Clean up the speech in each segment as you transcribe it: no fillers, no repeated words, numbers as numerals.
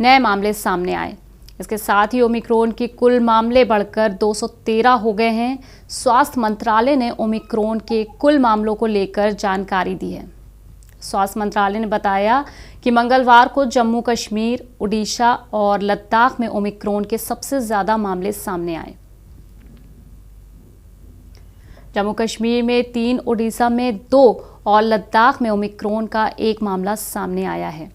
नए मामले सामने आए। इसके साथ ही ओमिक्रॉन के कुल मामले बढ़कर 213 हो गए हैं। स्वास्थ्य मंत्रालय ने ओमिक्रॉन के कुल मामलों को लेकर जानकारी दी है। स्वास्थ्य मंत्रालय ने बताया कि मंगलवार को जम्मू कश्मीर, उड़ीसा और लद्दाख में ओमिक्रॉन के सबसे ज्यादा मामले सामने आए। जम्मू कश्मीर में 3, उड़ीसा में 2 और लद्दाख में ओमिक्रॉन का 1 मामला सामने आया है।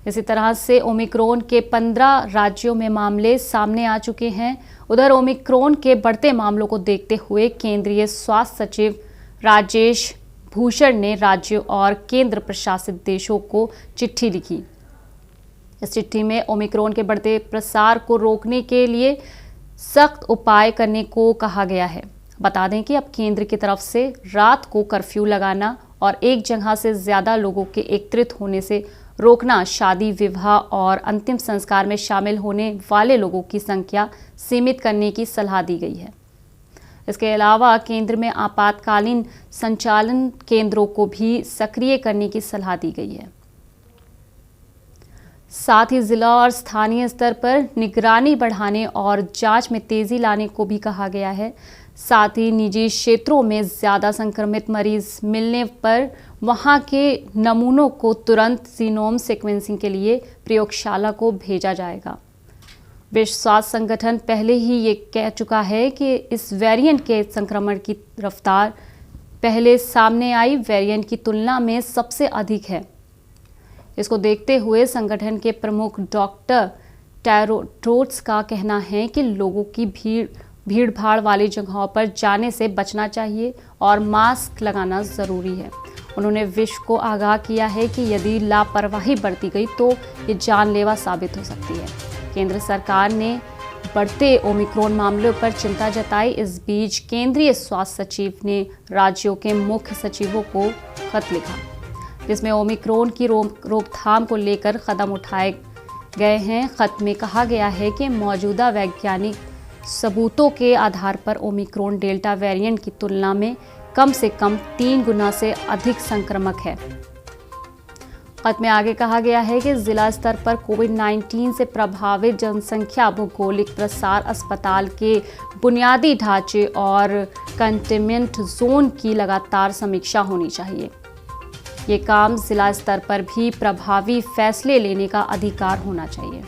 इसी तरह से ओमिक्रॉन के 15 राज्यों में मामले सामने आ चुके हैं। उधर ओमिक्रॉन के बढ़ते मामलों को देखते हुए केंद्रीय स्वास्थ्य सचिव राजेश भूषण ने राज्यों और केंद्र प्रशासित देशों को चिट्ठी लिखी। इस चिट्ठी में ओमिक्रॉन के बढ़ते प्रसार को रोकने के लिए सख्त उपाय करने को कहा गया है। बता दें कि अब केंद्र की तरफ से रात को कर्फ्यू लगाना और एक जगह से ज्यादा लोगों के एकत्रित होने से रोकना, शादी, विवाह और अंतिम संस्कार में शामिल होने वाले लोगों की संख्या सीमित करने की सलाह दी गई है। इसके अलावा केंद्र में आपातकालीन संचालन केंद्रों को भी सक्रिय करने की सलाह दी गई है। साथ ही जिला और स्थानीय स्तर पर निगरानी बढ़ाने और जांच में तेजी लाने को भी कहा गया है। साथ ही निजी क्षेत्रों में ज़्यादा संक्रमित मरीज मिलने पर वहां के नमूनों को तुरंत जीनोम सीक्वेंसिंग के लिए प्रयोगशाला को भेजा जाएगा। विश्व स्वास्थ्य संगठन पहले ही ये कह चुका है कि इस वेरिएंट के संक्रमण की रफ्तार पहले सामने आई वेरिएंट की तुलना में सबसे अधिक है। इसको देखते हुए संगठन के प्रमुख डॉक्टर टेड्रोस का कहना है कि लोगों की भीड़ भाड़ वाली जगहों पर जाने से बचना चाहिए और मास्क लगाना ज़रूरी है। उन्होंने विश्व को आगाह किया है कि यदि लापरवाही बरती गई तो ये जानलेवा साबित हो सकती है। केंद्र सरकार ने बढ़ते ओमिक्रॉन मामलों पर चिंता जताई। इस बीच केंद्रीय स्वास्थ्य सचिव ने राज्यों के मुख्य सचिवों को खत लिखा, जिसमें ओमिक्रॉन की रोकथाम को लेकर कदम उठाए गए हैं। खत में कहा गया है कि मौजूदा वैज्ञानिक सबूतों के आधार पर ओमिक्रॉन डेल्टा वेरिएंट की तुलना में कम से कम 3 गुना से अधिक संक्रामक है। खत में आगे कहा गया है कि जिला स्तर पर कोविड-19 से प्रभावित जनसंख्या, भौगोलिक प्रसार, अस्पताल के बुनियादी ढांचे और कंटेनमेंट जोन की लगातार समीक्षा होनी चाहिए। ये काम जिला स्तर पर भी प्रभावी फैसले लेने का अधिकार होना चाहिए।